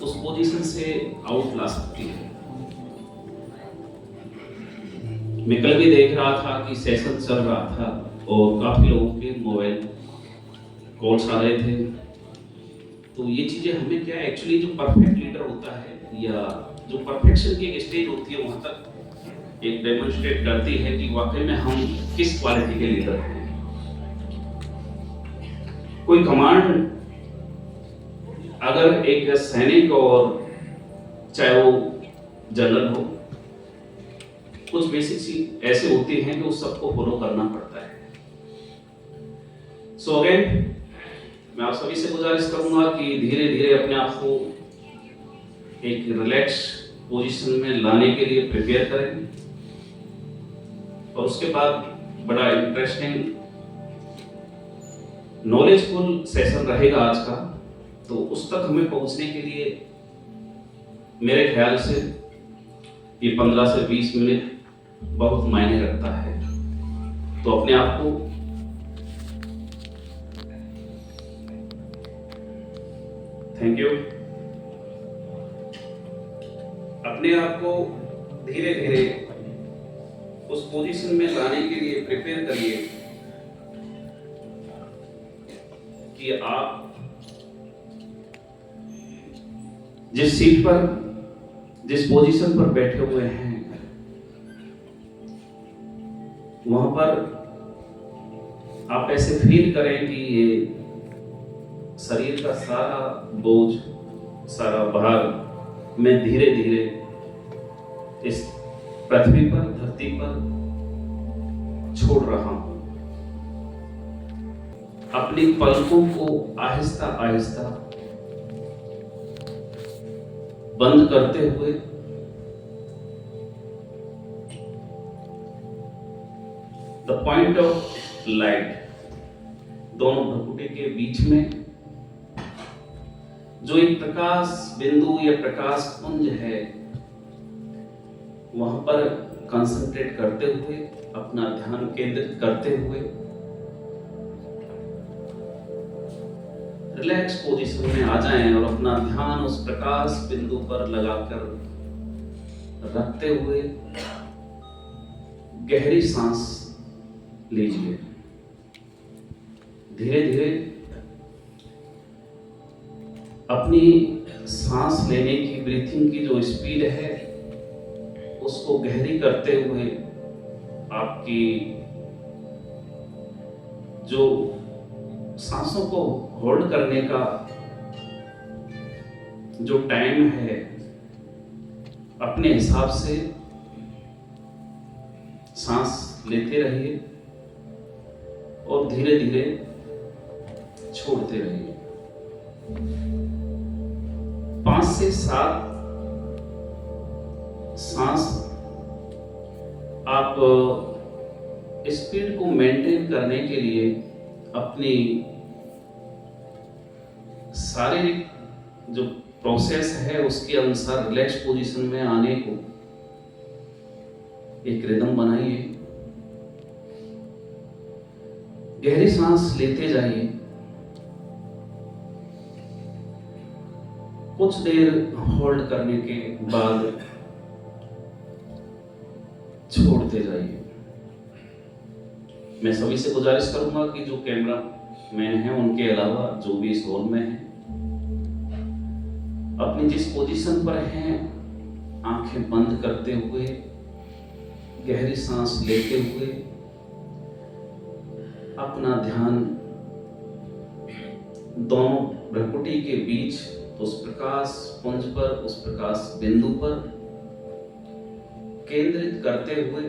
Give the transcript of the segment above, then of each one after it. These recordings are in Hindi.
उस पोजीशन से आउट ला सकती है। मैं कल भी देख रहा था कि सेशन चल रहा था और काफी लोगों के मोबाइल कॉल्स आ रहे थे। तो ये चीजें हमें क्या एक्चुअली जो परफेक्ट लीडर होता है या जो परफेक्शन की एक स्टेज होती है वहां तक एक डेमोन्स्ट्रेट करती है कि वाकई में हम किस क्वालिटी के लीडर हैं। कोई कमांड अगर एक सैनिक और चाहे वो जनरल हो, कुछ बेसिक चीज ऐसे होती हैं कि उस सबको फॉलो करना पड़ता है। सो अगेन मैं आप सभी से गुजारिश करूंगा कि धीरे धीरे अपने आप को एक रिलैक्स पोजीशन में लाने के लिए प्रिपेयर करें और उसके बाद बड़ा इंटरेस्टिंग नॉलेजफुल सेशन रहेगा आज का। तो उस तक हमें पहुंचने के लिए मेरे ख्याल से ये 15 से 20 मिनट बहुत मायने रखता है। तो अपने आप को थैंक यू, अपने आप को धीरे धीरे उस पोजीशन में लाने के लिए प्रिपेयर करिए कि आप जिस सीट पर, जिस पोजीशन पर बैठे हुए हैं वहां पर आप ऐसे फील करें कि ये शरीर का सारा बोझ, सारा भार मैं धीरे धीरे इस पृथ्वी पर, धरती पर छोड़ रहा हूं। अपनी पलकों को आहिस्ता आहिस्ता बंद करते हुए द पॉइंट ऑफ लाइट, दोनों भ्रुकुटी के बीच में जो एक प्रकाश बिंदु या प्रकाश पुंज है वहां पर कंसंट्रेट करते हुए, अपना ध्यान केंद्रित करते हुए रिलैक्स पोजीशन में आ जाएं और अपना ध्यान उस प्रकाश बिंदु पर लगाकर रखते हुए गहरी सांस लीजिए। धीरे धीरे अपनी सांस लेने की, ब्रीथिंग की जो स्पीड है उसको गहरी करते हुए आपकी जो सांसों को होल्ड करने का जो टाइम है अपने हिसाब से सांस लेते रहिए और धीरे धीरे छोड़ते रहिए। 5 से 7 सांस आप स्पीड को मेंटेन करने के लिए अपनी शारीरिक जो प्रोसेस है उसके अनुसार रिलैक्स पोजीशन में आने को एक रिदम बनाइए। गहरी सांस लेते जाइए, कुछ देर होल्ड करने के बाद छोड़ते जाइए। मैं सभी से गुजारिश करूंगा कि जो कैमरा मैन है उनके अलावा जो भी इस हॉल में है अपनी जिस पोजीशन पर हैं आंखें बंद करते हुए गहरी सांस लेते हुए अपना ध्यान दोनों भ्रुकुटी के बीच उस प्रकाश पुंज पर, उस प्रकाश बिंदु पर केंद्रित करते हुए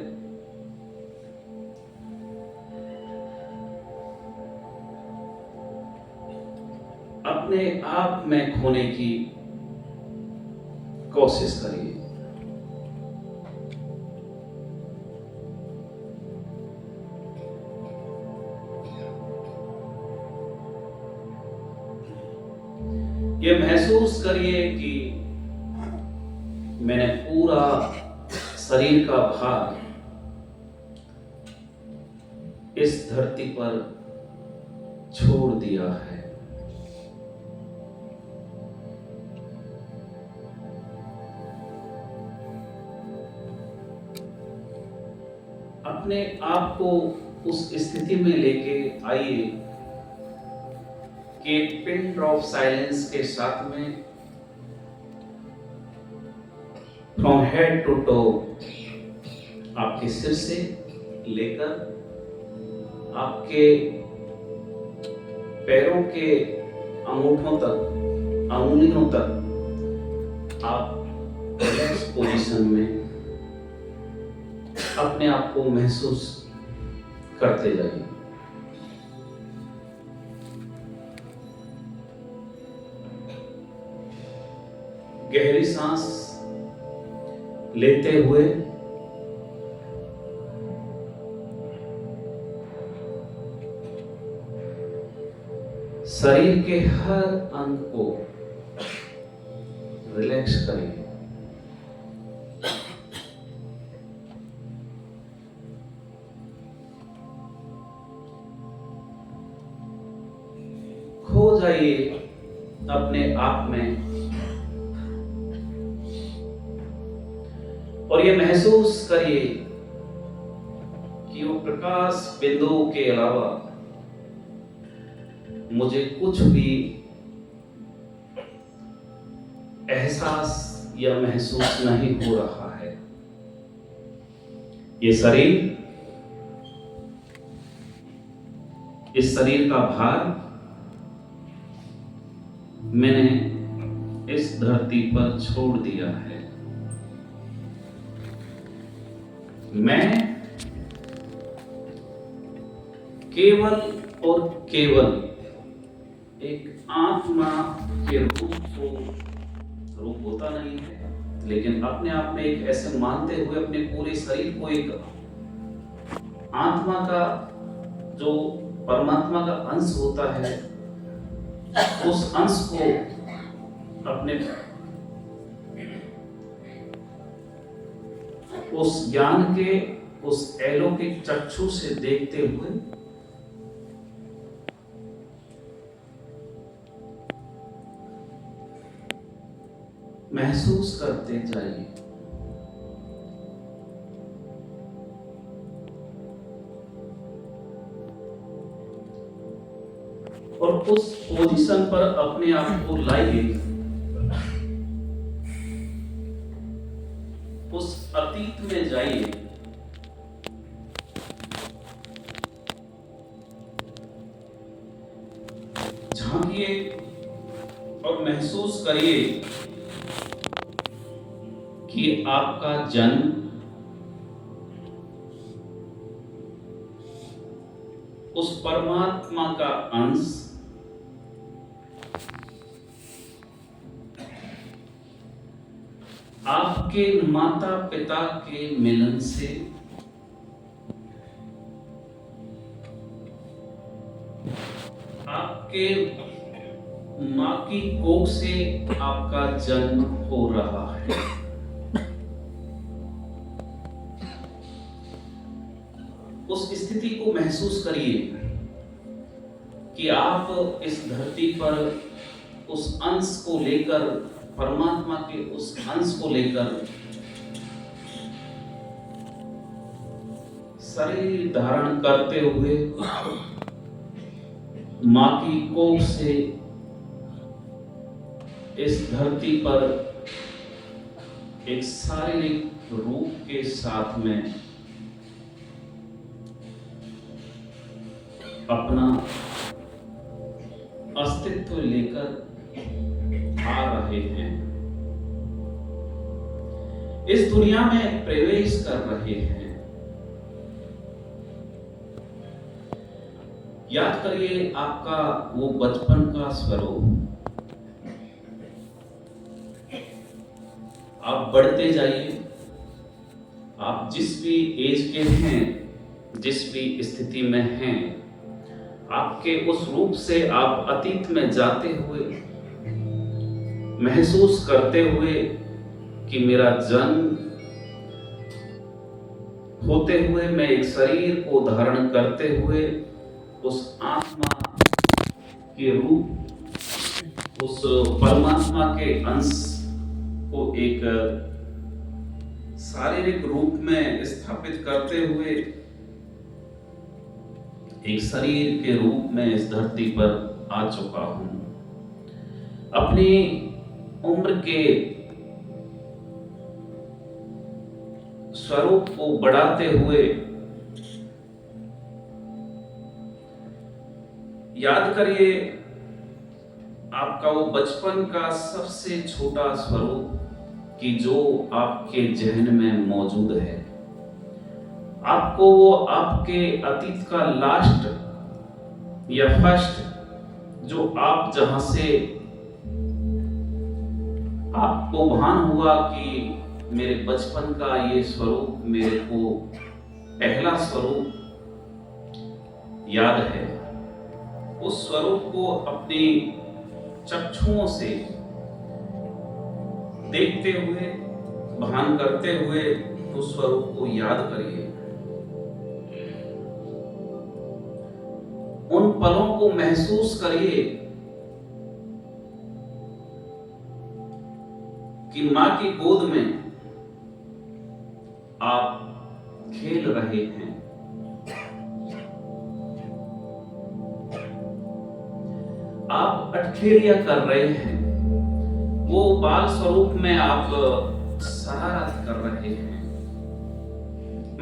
अपने आप में खोने की कोशिश करिए। ये महसूस करिए कि मैंने पूरा शरीर का भार इस धरती पर छोड़ दिया है। अपने आप को उस स्थिति में लेके आइए कि एक पिन ड्रॉप साइलेंस के साथ में फ्रॉम हेड टू टो, आपके सिर से लेकर आपके पैरों के अंगूठों तक, अंगुलियों तक आप रिलैक्स पोजीशन में अपने आप को महसूस करते जाइए। गहरी सांस लेते हुए शरीर के हर अंग को रिलैक्स करिए। खो जाइए अपने आप में और ये महसूस करिए कि वो प्रकाश बिंदु के अलावा मुझे कुछ भी एहसास या महसूस नहीं हो रहा है। ये शरीर, इस शरीर का भार मैंने इस धरती पर छोड़ दिया है। मैं केवल और केवल एक आत्मा के रूप होता नहीं है, लेकिन अपने आप में एक ऐसे मानते हुए अपने पूरे शरीर को एक आत्मा का, जो परमात्मा का अंश होता है, उस अंश को अपने उस ज्ञान के उस अलौकिक चक्षु से देखते हुए महसूस करते जाइए। और उस पोजीशन पर अपने आप को लाइए, उस अतीत में जाइए झांकिए और महसूस करिए कि आपका जन्म उस परमात्मा का अंश आपके माता पिता के मिलन से आपके मां की कोख से आपका जन्म हो रहा है। उस स्थिति को महसूस करिए कि आप इस धरती पर उस अंश को लेकर, परमात्मा के उस अंश को लेकर शरीर धारण करते हुए मां की कोख से इस धरती पर एक शारीरिक रूप के साथ में अपना अस्तित्व लेकर आ रहे हैं, इस दुनिया में प्रवेश कर रहे हैं। याद करिए आपका वो बचपन का स्वरूप। आप बढ़ते जाइए, आप जिस भी एज के हैं, जिस भी स्थिति में हैं, आपके उस रूप से आप अतीत में जाते हुए महसूस करते हुए कि मेरा जन्म होते हुए मैं एक शरीर को धारण करते हुए उस आत्मा के रूप, उस परमात्मा के अंश को एक शारीरिक रूप में स्थापित करते हुए एक शरीर के रूप में इस धरती पर आ चुका हूं। अपनी उम्र के स्वरूप को बढ़ाते हुए याद करिए आपका वो बचपन का सबसे छोटा स्वरूप कि जो आपके जहन में मौजूद है। आपको वो आपके अतीत का लास्ट या फर्स्ट जो आप जहां से आपको भान हुआ कि मेरे बचपन का ये स्वरूप मेरे को पहला स्वरूप याद है, उस स्वरूप को अपनी चक्षुओं से देखते हुए भान करते हुए उस स्वरूप को याद करिए। उन पलों को महसूस करिए कि मां की गोद में आप खेल रहे हैं। आप अठखेलियां कर रहे हैं। वो बाल स्वरूप में आप शरारत कर रहे हैं।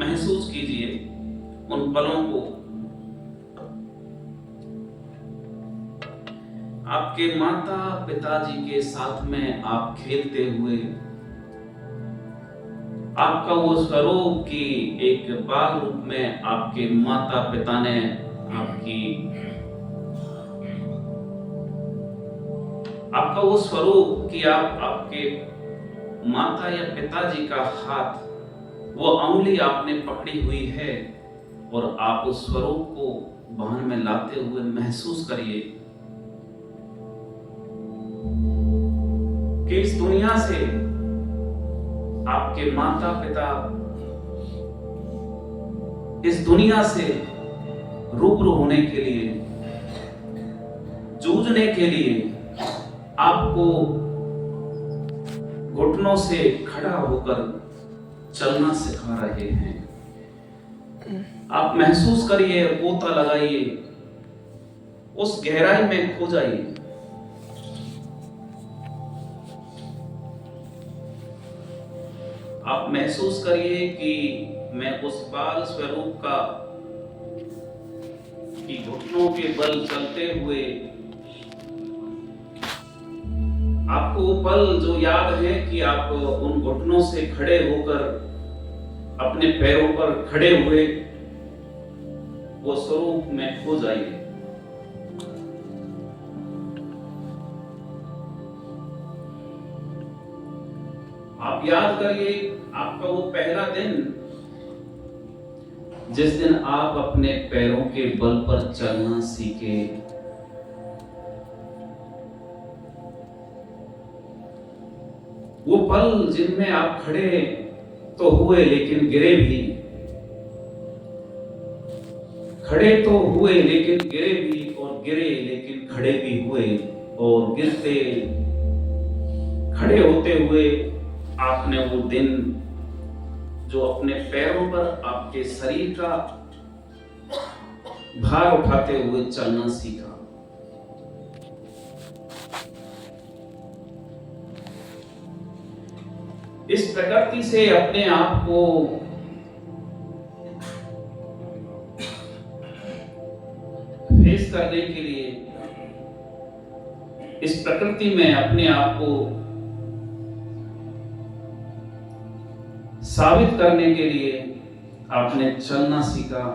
महसूस कीजिए उन पलों को। आपके माता पिताजी के साथ में आप खेलते हुए, आपका वो स्वरूप की एक बाल रूप में आपके माता पिता ने आपका वो स्वरूप कि आप आपके माता या पिताजी का हाथ, वो अंगुली आपने पकड़ी हुई है और आप उस स्वरूप को भान में लाते हुए महसूस करिए कि इस दुनिया से आपके माता पिता इस दुनिया से रूबरू होने के लिए, जूझने के लिए आपको घुटनों से खड़ा होकर चलना सिखा रहे हैं। आप महसूस करिए, गोता लगाइए, उस गहराई में खो जाइए। आप महसूस करिए कि मैं उस बाल स्वरूप का कि घुटनों के बल चलते हुए, आपको वो पल जो याद है कि आप उन घुटनों से खड़े होकर अपने पैरों पर खड़े हुए, वो स्वरूप में खो जाइए। आप याद करिए आपका वो पहला दिन, जिस दिन आप अपने पैरों के बल पर चलना सीखे। वो पल जिनमें आप खड़े तो हुए लेकिन गिरे भी, खड़े तो हुए लेकिन गिरे भी, और गिरे लेकिन खड़े भी हुए, और गिरते खड़े होते हुए आपने वो दिन जो अपने पैरों पर आपके शरीर का भार उठाते हुए चलना सीखा। इस प्रकृति से अपने आप को फेस करने के लिए, इस प्रकृति में अपने आप को साबित करने के लिए आपने चलना सीखा।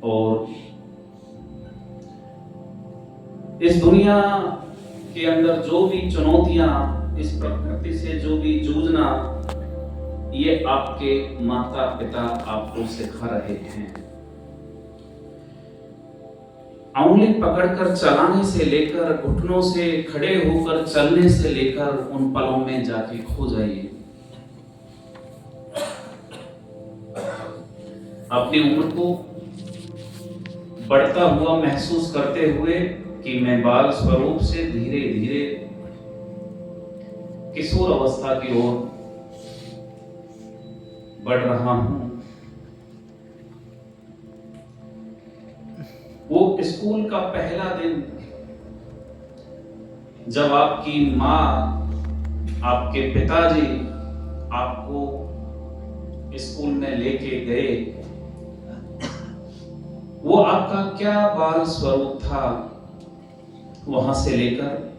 और इस दुनिया के अंदर जो भी चुनौतियां, इस प्रकृति से जो भी जूझना, ये आपके माता पिता आपको सिखा रहे हैं। उंगली पकड़कर चलाने से लेकर, घुटनों से खड़े होकर चलने से लेकर, उन पलों में जाके खो जाइए। अपनी उम्र को बढ़ता हुआ महसूस करते हुए कि मैं बाल स्वरूप से धीरे धीरे किशोर अवस्था की ओर बढ़ रहा हूं। वो स्कूल का पहला दिन जब आपकी माँ, आपके पिताजी आपको स्कूल में लेके गए, वो आपका क्या बाल स्वरूप था, वहां से लेकर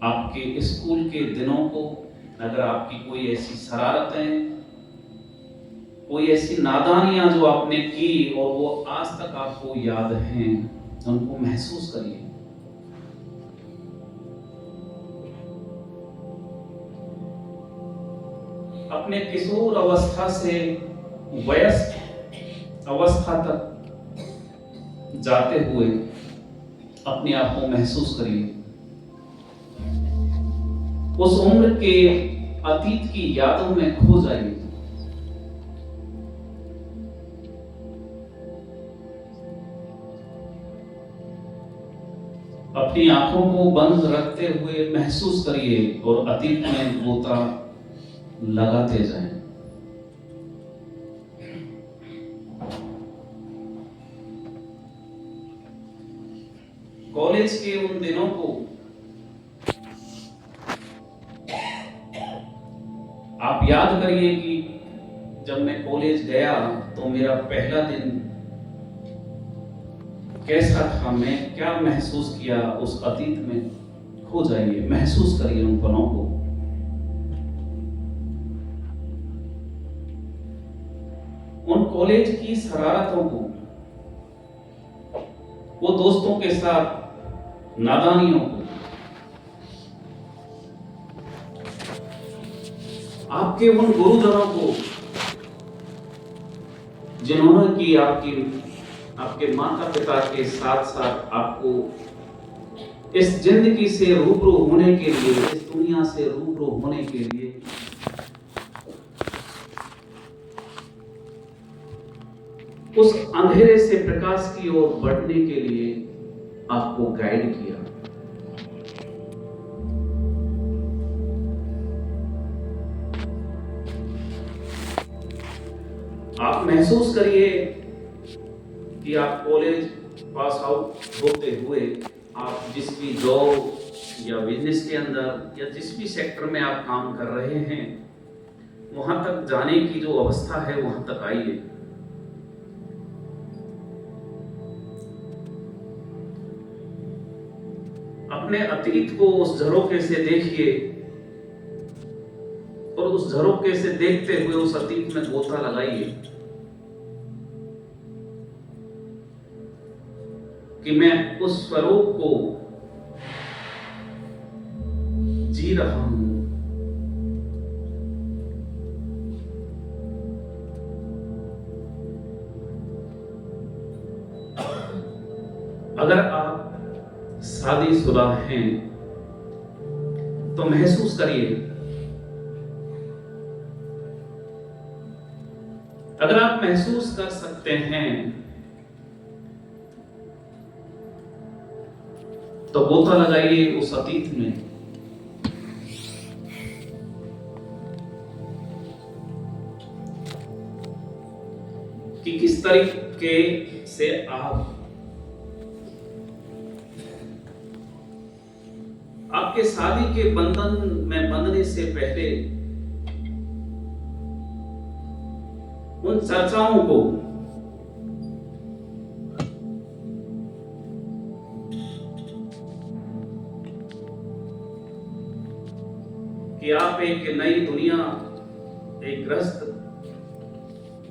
आपके स्कूल के दिनों को, अगर आपकी कोई ऐसी शरारतें, कोई ऐसी नादानियां जो आपने की और वो आज तक आपको याद हैं, उनको महसूस करिए। अपने किशोर अवस्था से वयस्क अवस्था तक जाते हुए अपने आप को महसूस करिए। उस उम्र के अतीत की यादों में खो जाइए। अपनी आंखों को बंद रखते हुए महसूस करिए और अतीत में गोता लगाते जाएं। कॉलेज के उन दिनों को आप याद करिए कि जब मैं कॉलेज गया तो मेरा पहला दिन कैसा था, मैं क्या महसूस किया, उस अतीत में खो जाइए, महसूस करिए उन पलों को। उन कॉलेज की शरारतों को, वो दोस्तों के साथ नादानियों को, आपके उन गुरुजनों को जिन्होंने कि आपके माता पिता के साथ साथ आपको इस जिंदगी से रूबरू होने के लिए, इस दुनिया से रूबरू होने के लिए उस अंधेरे से प्रकाश की ओर बढ़ने के लिए आपको गाइड किया। आप महसूस करिए कि आप कॉलेज पास आउट होते हुए आप जिस भी जॉब या बिजनेस के अंदर या जिस भी सेक्टर में आप काम कर रहे हैं, वहां तक जाने की जो अवस्था है वहां तक आइए। अपने अतीत को उस झरोखे से देखिए और उस झरोखे से देखते हुए उस अतीत में गोता लगाइए कि मैं उस स्वरूप को जी रहा हूं। अगर आप शादीशुदा हैं तो महसूस करिए, अगर आप महसूस कर सकते हैं तो गोता लगाइए उस अतीत में कि किस तरीके से आपके शादी के बंधन में बंधने से पहले उन चर्चाओं को कि आप एक नई दुनिया, एक ग्रस्त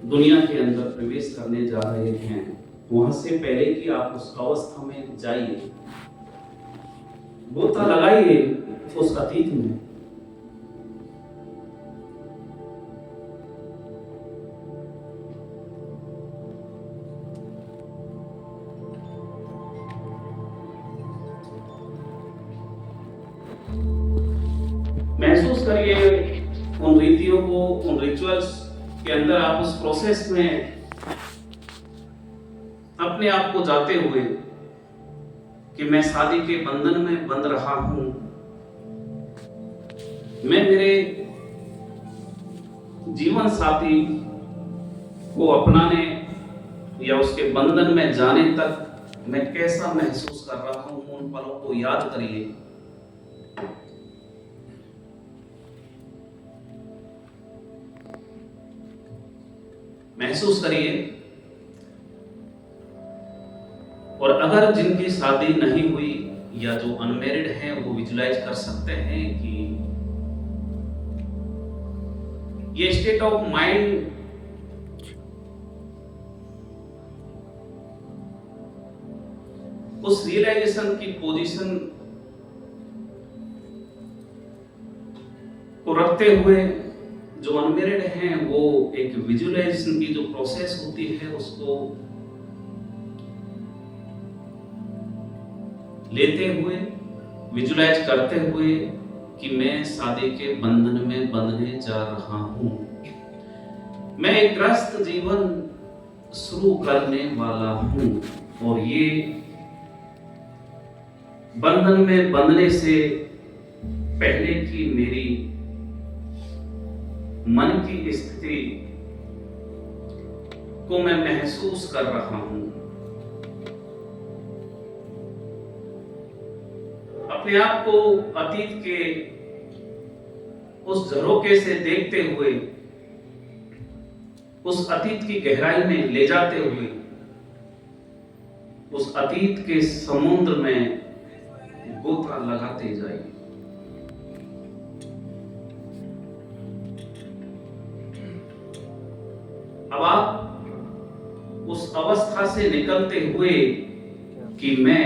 दुनिया के अंदर प्रवेश करने जा रहे हैं, वहां से पहले कि आप उस अवस्था में जाइए, गोता लगाइए उस अतीत में। महसूस करिए उन रीतियों को, उन रिचुअल्स के अंदर आप उस प्रोसेस में अपने आप को जाते हुए कि मैं शादी के बंधन में बंध रहा हूं, मैं मेरे जीवन साथी को अपनाने या उसके बंधन में जाने तक मैं कैसा महसूस कर रहा हूं, उन पलों को याद करिए। महसूस करिए। और अगर जिनकी शादी नहीं हुई या जो अनमैरिड हैं वो विजुलाइज कर सकते हैं कि ये स्टेट ऑफ माइंड उस रियलाइजेशन की पोजीशन को रखते हुए जो अनमैरिड हैं वो एक विजुलाइजेशन की जो प्रोसेस होती है उसको लेते हुए, विजुलाइज करते हुए कि मैं शादी के बंधन में बंधने जा रहा हूं, मैं एक ग्रस्त जीवन शुरू करने वाला हूं। और ये बंधन में बंधने से पहले की मेरी मन की स्थिति को मैं महसूस कर रहा हूं। अपने आप को अतीत के उस झरोखे से देखते हुए, उस अतीत की गहराई में ले जाते हुए, उस अतीत के समुद्र में गोता लगाते जाइए। अब आप उस अवस्था से निकलते हुए कि मैं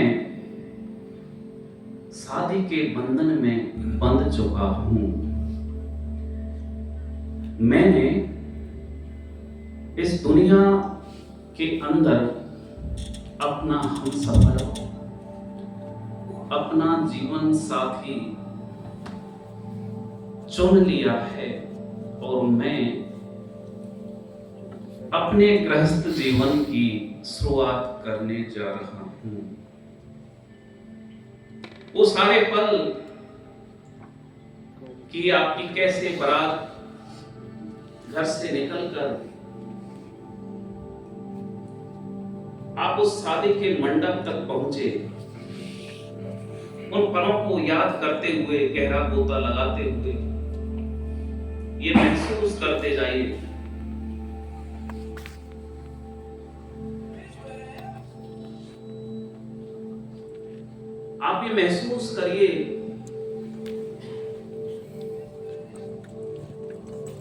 शादी के बंधन में बंध चुका हूं, मैंने इस दुनिया के अंदर अपना हमसफर, अपना जीवन साथी चुन लिया है और मैं अपने गृहस्थ जीवन की शुरुआत करने जा रहा हूं। वो सारे पल कि आपकी कैसे बारात घर से निकलकर आप उस शादी के मंडप तक पहुंचे, उन पलों को याद करते हुए, गहरा गोता लगाते हुए ये महसूस करते जाइए आप ये महसूस करिए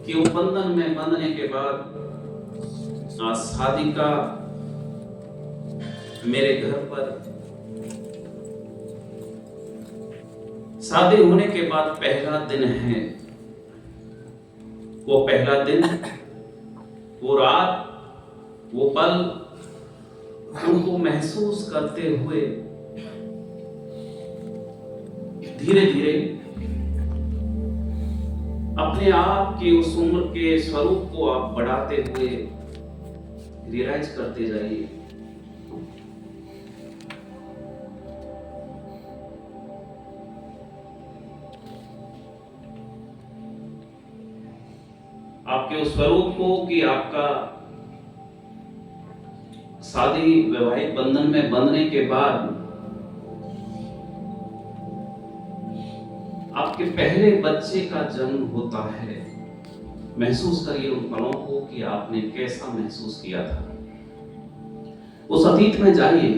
कि वो बंधन में बंधने के बाद आज शादी का मेरे घर पर शादी होने के बाद पहला दिन है। वो पहला दिन, वो रात, वो पल उनको महसूस करते हुए धीरे धीरे अपने आप के उस उम्र के स्वरूप को आप बढ़ाते हुए रियलाइज करते जाइए। आपके उस स्वरूप को कि आपका शादी वैवाहिक बंधन में बंधने के बाद आपके पहले बच्चे का जन्म होता है। महसूस करिए उन पलों को कि आपने कैसा महसूस किया था। उस अतीत में जाइए,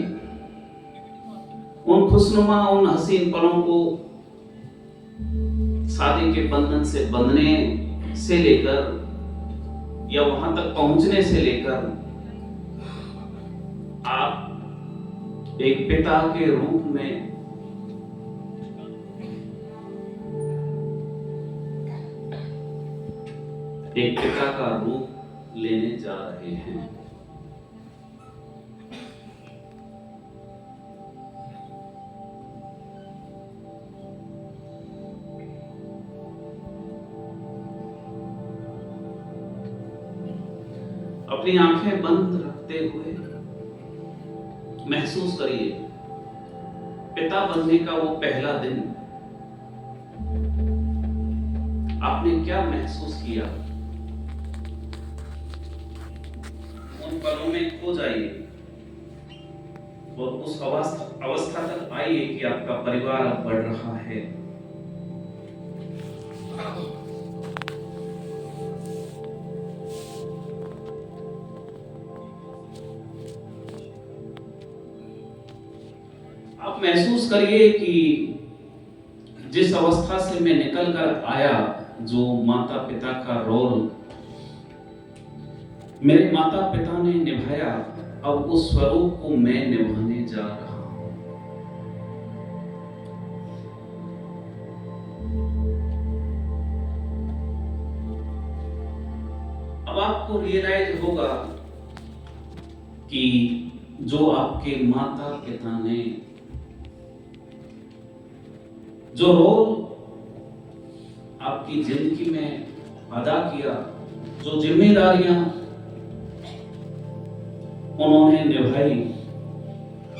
उन खुशनुमा, उन हसीन पलों को शादी के बंधन से बंधने से लेकर या वहां तक पहुंचने से लेकर आप एक पिता के रूप में एक पिता का रूप लेने जा रहे हैं। अपनी आंखें बंद रखते हुए महसूस करिए पिता बनने का वो पहला दिन आपने क्या महसूस किया। उन पलों पलों में खो जाइए और उस अवस्था तक आइए कि आपका परिवार अब बढ़ रहा है। आप महसूस करिए कि जिस अवस्था से मैं निकल कर आया, जो माता पिता का रोल मेरे माता पिता ने निभाया, अब उस स्वरूप को मैं निभाने जा रहा हूं। अब आपको रियलाइज होगा कि जो आपके माता पिता ने जो रोल आपकी जिंदगी में अदा किया, जो जिम्मेदारियां उन्होंने निभाई,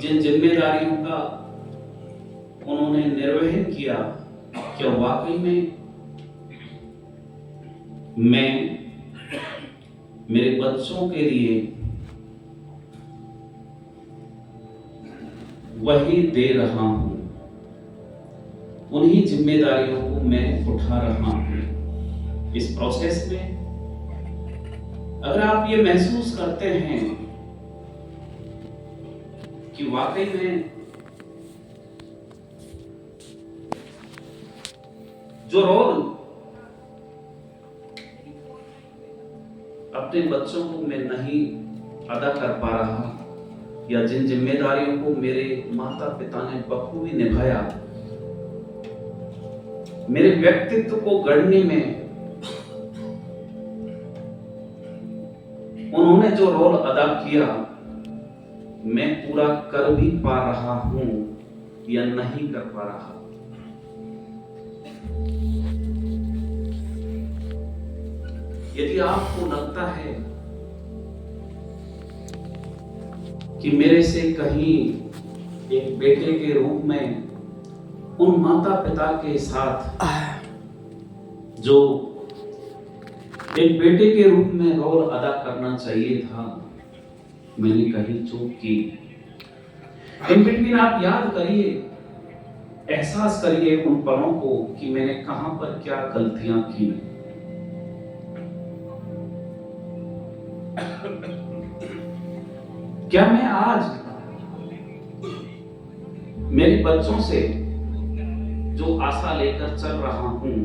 जिन जिम्मेदारियों का उन्होंने निर्वहन किया, क्या वाकई में मैं मेरे बच्चों के लिए वही दे रहा हूं? उन्हीं जिम्मेदारियों को मैं उठा रहा हूं। इस प्रोसेस में अगर आप ये महसूस करते हैं कि वाकई में जो रोल अपने बच्चों को मैं नहीं अदा कर पा रहा, या जिन जिम्मेदारियों को मेरे माता पिता ने बखूबी निभाया, मेरे व्यक्तित्व को गढ़ने में उन्होंने जो रोल अदा किया, मैं पूरा कर भी पा रहा हूं या नहीं कर पा रहा। यदि आपको लगता है कि मेरे से कहीं एक बेटे के रूप में उन माता पिता के साथ जो एक बेटे के रूप में रोल अदा करना चाहिए था, मैंने कहीं चूक की। इन बिटवीन आप याद करिए, एहसास करिए उन पलों को कि मैंने कहां पर क्या गलतियां की। क्या मैं आज मेरे बच्चों से जो आशा लेकर चल रहा हूं,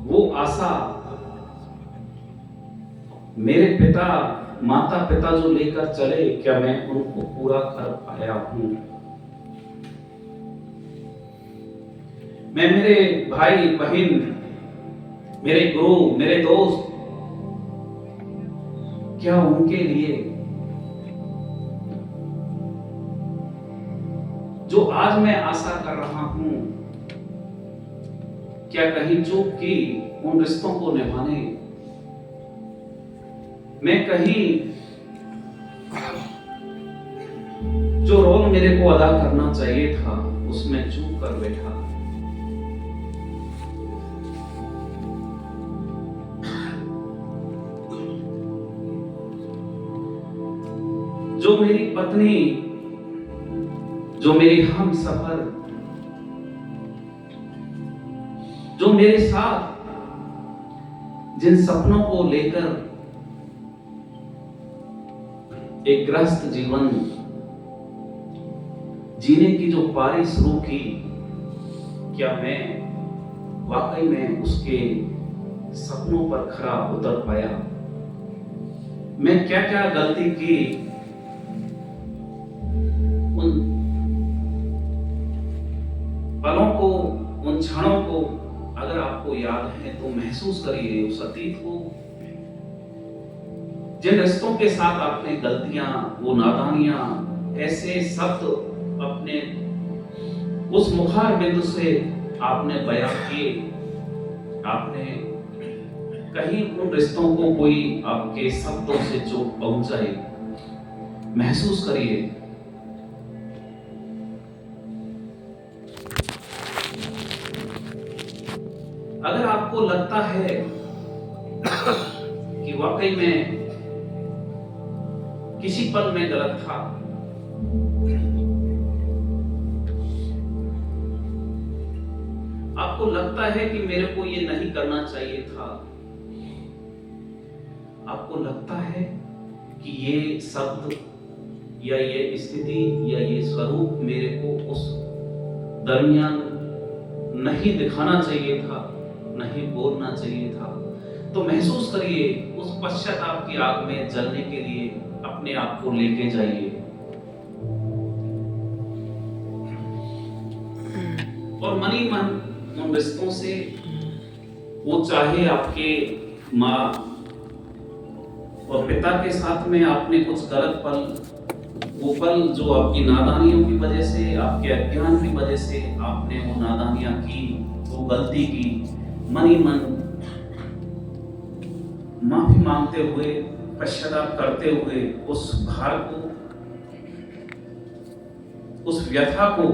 वो आशा मेरे पिता माता पिता जो लेकर चले, क्या मैं उनको पूरा कर पाया हूं? मैं मेरे भाई बहन, मेरे गुरु, मेरे दोस्त, क्या उनके लिए जो आज मैं आशा कर रहा हूं, क्या कहीं चूक की उन रिश्तों को निभाने? मैं कहीं जो रोल मेरे को अदा करना चाहिए था, उसमें चूक कर बैठा। जो मेरी पत्नी, जो मेरी हम सफर, जो मेरे साथ जिन सपनों को लेकर एक ग्रस्त जीवन जीने की जो पारी शुरू की, क्या मैं वाकई में उसके सपनों पर खरा उतर पाया? मैं क्या क्या गलती की? उन पलों को, उन क्षणों को अगर आपको याद है तो महसूस करिए उस अतीत को, जिन रिश्तों के साथ आपने गलतियां, वो नादानियां, ऐसे शब्द अपने उस मुखार बिंदु से आपने बयां किए, आपने कहीं उन रिश्तों को कोई आपके शब्दों से चोट पहुंचाई। महसूस करिए। अगर आपको लगता है कि वाकई में किसी पल में गलत था, आपको लगता है कि मेरे को ये नहीं करना चाहिए था, आपको लगता है कि ये शब्द या ये स्थिति या ये स्वरूप मेरे को उस दरमियान नहीं दिखाना चाहिए था, नहीं बोलना चाहिए था, तो महसूस करिए, उस पश्चाताप की आग में जलने के लिए अपने आप को लेके जाइए। और मन ही मन उन रिश्तों से, वो चाहे आपके माँ और पिता के साथ में आपने कुछ गलत पल, वो पल जो आपकी नादानियों की वजह से, आपके अज्ञान की वजह से आपने वो नादानियां की, वो गलती की, मन ही मन माफी मांगते हुए, पश्चाताप करते हुए, उस भार को, उस व्यथा को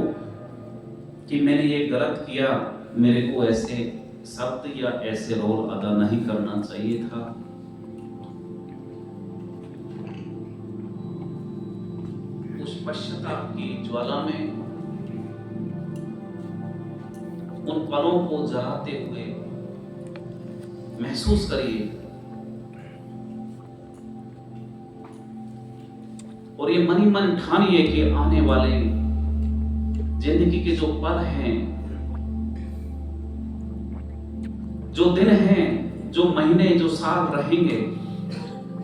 कि मैंने ये गलत किया, मेरे को ऐसे शब्द या ऐसे रोल अदा नहीं करना चाहिए था, उस पश्चाताप की ज्वाला में उन पलों को जलाते हुए महसूस करिए। और ये मन ही मन ठानिए कि आने वाले जिंदगी के जो पल हैं, जो दिन हैं, जो महीने, जो साल रहेंगे,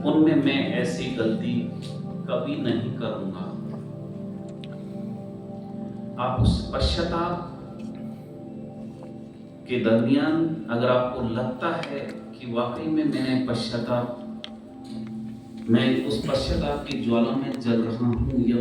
उनमें मैं ऐसी गलती कभी नहीं करूंगा। आप उस पश्चाताप के दरमियान अगर आपको लगता है कि वाकई में मैं उस पश्चाताप की ज्वाला में जल रहा हूं या